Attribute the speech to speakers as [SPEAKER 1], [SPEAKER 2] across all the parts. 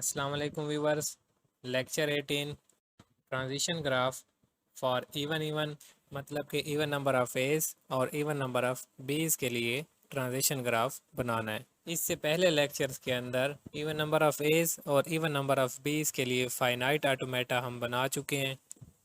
[SPEAKER 1] अस्सलाम वालेकुम viewers. Lecture 18 transition graph for even मतलब कि इवन नंबर ऑफ एज और इवन नंबर ऑफ बीज के लिए ट्रांजिशन ग्राफ बनाना है। इससे पहले लेक्चर्स के अंदर इवन नंबर ऑफ एज और इवन नंबर ऑफ बीज के लिए फाइनाइट ऑटोमेटा हम बना चुके हैं।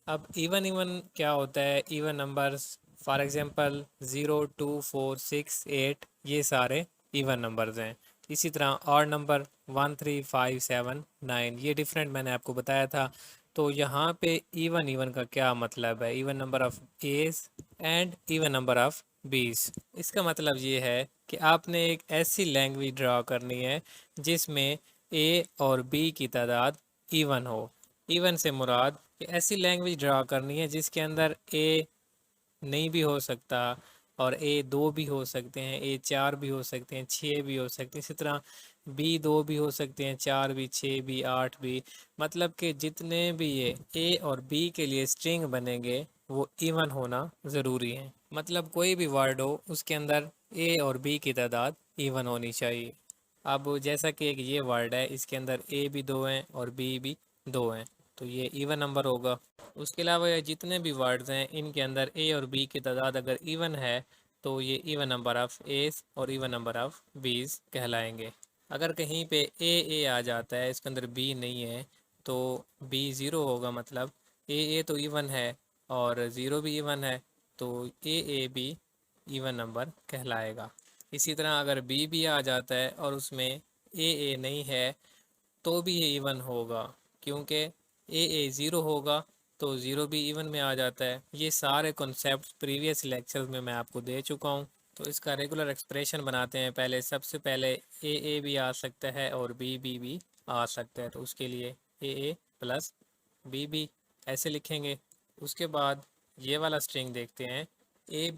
[SPEAKER 1] अब इवन इवन क्या होता है? इवन नंबर्स फॉर एग्जांपल 0, 2, 4, 6, 8 ये सारे इवन नंबर्स हैं। इसी तरह और नंबर 1, 3, 5, 7, 9 ये डिफरेंट मैंने आपको बताया था। तो यहाँ पे इवन इवन का क्या मतलब है? Even number of edge and even number of बीस। इसका मतलब ये है कि आपने एक ऐसी लैंग्वेज ड्रा करनी है जिसमें ए और बी की तादाद इवन हो। इवन से मुराद कि ऐसी लैंग्वेज ड्रा करनी है जिसके अंदर ए नहीं भी हो सकता और ए दो भी हो सकते हैं, ए चार भी हो सकते हैं, छः भी हो सकते हैं। इसी तरह बी दो भी हो सकते हैं, चार भी, छः भी, आठ भी। मतलब कि जितने भी ये ए और बी के लिए स्ट्रिंग बनेंगे वो इवन होना ज़रूरी है। मतलब कोई भी वर्ड हो उसके अंदर ए और बी की तादाद इवन होनी चाहिए। अब जैसा कि एक ये वर्ड है, इसके अंदर ए भी दो हैं और बी भी दो हैं, तो ये इवन नंबर होगा। उसके अलावा ये जितने भी वर्ड्स हैं इनके अंदर ए और बी की तादाद अगर इवन है तो ये इवन नंबर ऑफ एज और इवन नंबर ऑफ बीज कहलाएंगे। अगर कहीं पे ए आ जाता है, इसके अंदर बी नहीं है, तो बी ज़ीरो होगा। मतलब ए तो इवन है और ज़ीरो भी इवन है, तो ए भी इवन नंबर कहलाएगा। इसी तरह अगर बी आ जाता है और उसमें ए नहीं है तो भी ये इवन होगा, क्योंकि ए ज़ीरो होगा तो ज़ीरो भी इवन में आ जाता है। ये सारे कॉन्सेप्ट प्रीवियस लेक्चर्स में मैं आपको दे चुका हूँ। तो इसका रेगुलर एक्सप्रेशन बनाते हैं। पहले सबसे पहले ए भी आ सकता है और बी भी आ सकता है, तो उसके लिए ए प्लस बी ऐसे लिखेंगे। उसके बाद ये वाला स्ट्रिंग देखते हैं, ए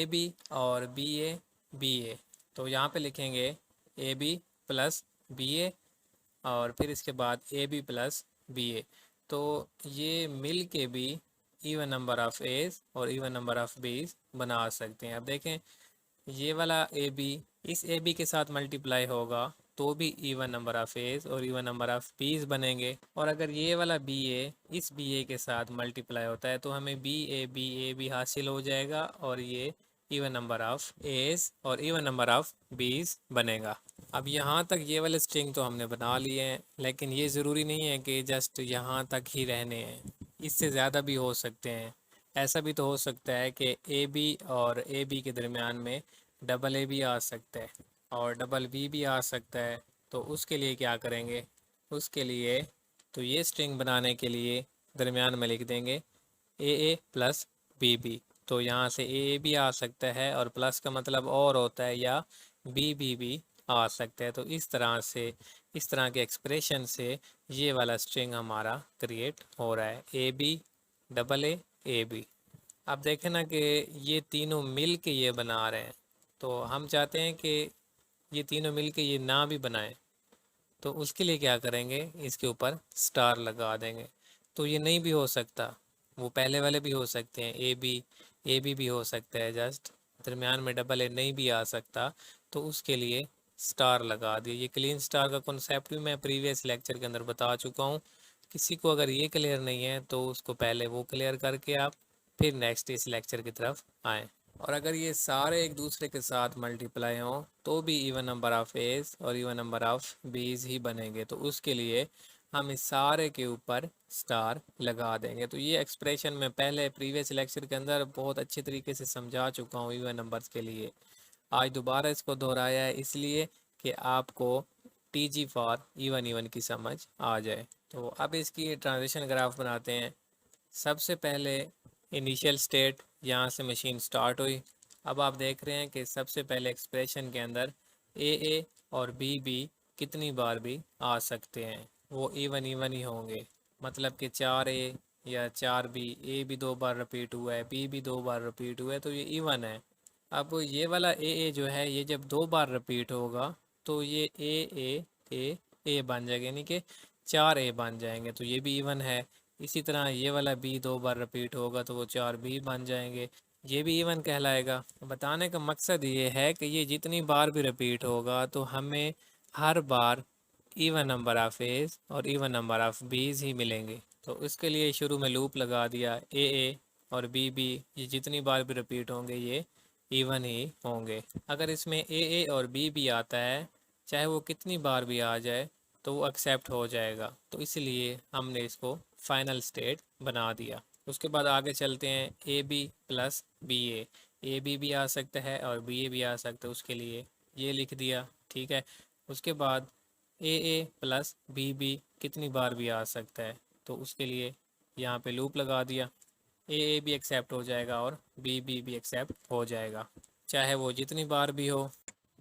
[SPEAKER 1] बी और बी ए। तो यहाँ पे लिखेंगे ए बी प्लस बी ए और फिर इसके बाद ए बी प्लस बी ए। तो ये मिल के भी इवन नंबर ऑफ एज और इवन नंबर ऑफ बीज बना सकते हैं। अब देखें, ये वाला ए बी इस ए बी के साथ मल्टीप्लाई होगा तो भी इवन नंबर ऑफ एज और इवन नंबर ऑफ बीज बनेंगे। और अगर ये वाला बी ए इस बी ए के साथ मल्टीप्लाई होता है तो हमें बी ए भी हासिल हो जाएगा और ये इवन नंबर ऑफ एज और इवन नंबर ऑफ बीज बनेगा। अब यहाँ तक ये वाले स्ट्रिंग तो हमने बना लिए हैं, लेकिन ये ज़रूरी नहीं है कि जस्ट यहाँ तक ही रहने हैं, इससे ज़्यादा भी हो सकते हैं। ऐसा भी तो हो सकता है कि ए बी और ए बी के दरमियान में डबल ए भी आ सकता है और डबल बी भी आ सकता है। तो उसके लिए क्या करेंगे? उसके लिए तो ये स्ट्रिंग बनाने के लिए दरमियान में लिख देंगे ए प्लस बी। तो यहाँ से ए भी आ सकता है और प्लस का मतलब और होता है, या बी आ सकता है। तो इस तरह से, इस तरह के एक्सप्रेशन से ये वाला स्ट्रिंग हमारा क्रिएट हो रहा है, A B double A B. अब देखें ना कि ये तीनों मिल के ये बना रहे हैं, तो हम चाहते हैं कि ये तीनों मिल के ये ना भी बनाएं, तो उसके लिए क्या करेंगे? इसके ऊपर स्टार लगा देंगे। तो ये नहीं भी हो सकता, वो पहले वाले भी हो सकते हैं, ए बी हो सकता है, जस्ट दरमियान में डबल ए नहीं भी आ सकता, तो उसके लिए स्टार लगा दिए। ये क्लीन स्टार का कॉन्सेप्ट भी मैं प्रीवियस लेक्चर के अंदर बता चुका हूँ। किसी को अगर ये क्लियर नहीं है तो उसको पहले वो क्लियर करके आप फिर नेक्स्ट इस लेक्चर की तरफ आएँ। और अगर ये सारे एक दूसरे के साथ मल्टीप्लाई हों तो भी इवन नंबर ऑफ एज और इवन नंबर ऑफ बीज ही बनेंगे, तो उसके लिए हम इस सारे के ऊपर स्टार लगा देंगे। तो ये एक्सप्रेशन मैं पहले प्रीवियस लेक्चर के अंदर बहुत अच्छे तरीके से समझा चुका हूँ इवन नंबर्स के लिए। आज दोबारा इसको दोहराया है इसलिए कि आपको T G for even even की समझ आ जाए। तो अब इसकी ट्रांजिशन ग्राफ बनाते हैं। सबसे पहले इनिशियल स्टेट, यहाँ से मशीन स्टार्ट हुई। अब आप देख रहे हैं कि सबसे पहले एक्सप्रेशन के अंदर ए और बी कितनी बार भी आ सकते हैं, वो इवन इवन ही होंगे। मतलब कि 4 ए या 4 बी, ए भी 2 बार रिपीट हुआ है, बी भी 2 बार रिपीट हुआ है, तो ये इवन है। अब ये वाला ए जो है ये जब 2 बार रिपीट होगा तो ये ए बन जाएगा, यानी कि 4 ए बन जाएंगे, तो ये भी इवन है। इसी तरह ये वाला बी 2 बार रिपीट होगा तो वो 4 बी बन जाएंगे, ये भी इवन कहलाएगा। बताने का मकसद ये है कि ये जितनी बार भी रिपीट होगा तो हमें हर बार इवन नंबर ऑफ एज और इवन नंबर ऑफ बीज ही मिलेंगे। तो इसके लिए शुरू में लूप लगा दिया, ए और बी ये जितनी बार भी रिपीट होंगे ये इवन ही होंगे। अगर इसमें ए और बी भी आता है, चाहे वो कितनी बार भी आ जाए तो वो एक्सेप्ट हो जाएगा। तो इसलिए हमने इसको फाइनल स्टेट बना दिया। उसके बाद आगे चलते हैं, A B plus B A B भी आ सकता है और बी ए भी आ सकता है, उसके लिए ये लिख दिया, ठीक है। उसके बाद ए प्लस बी कितनी बार भी आ सकता है, तो उसके लिए यहाँ पे लूप लगा दिया, ए भी एक्सेप्ट हो जाएगा और बी भी एक्सेप्ट हो जाएगा, चाहे वो जितनी बार भी हो,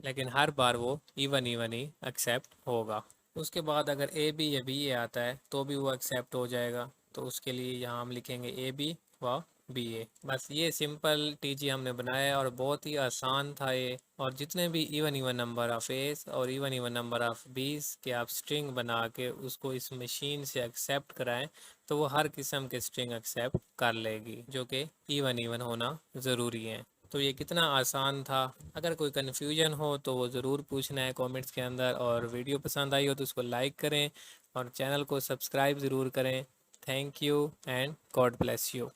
[SPEAKER 1] लेकिन हर बार वो इवन ही एक्सेप्ट होगा। उसके बाद अगर ए बी या बी ए आता है तो भी वो एक्सेप्ट हो जाएगा। तो उसके लिए यहाँ हम लिखेंगे ए बी व बी ए। बस ये सिंपल टीजी हमने बनाया है और बहुत ही आसान था ये। और जितने भी इवन नंबर ऑफ एस और इवन नंबर ऑफ बीस के आप स्ट्रिंग बना के उसको इस मशीन से एक्सेप्ट कराएं तो वो हर किस्म के स्ट्रिंग एक्सेप्ट कर लेगी, जो कि इवन होना ज़रूरी है। तो ये कितना आसान था। अगर कोई कन्फ्यूजन हो तो वो ज़रूर पूछना है कमेंट्स के अंदर, और वीडियो पसंद आई हो तो उसको लाइक करें और चैनल को सब्सक्राइब ज़रूर करें। Thank you and God bless you.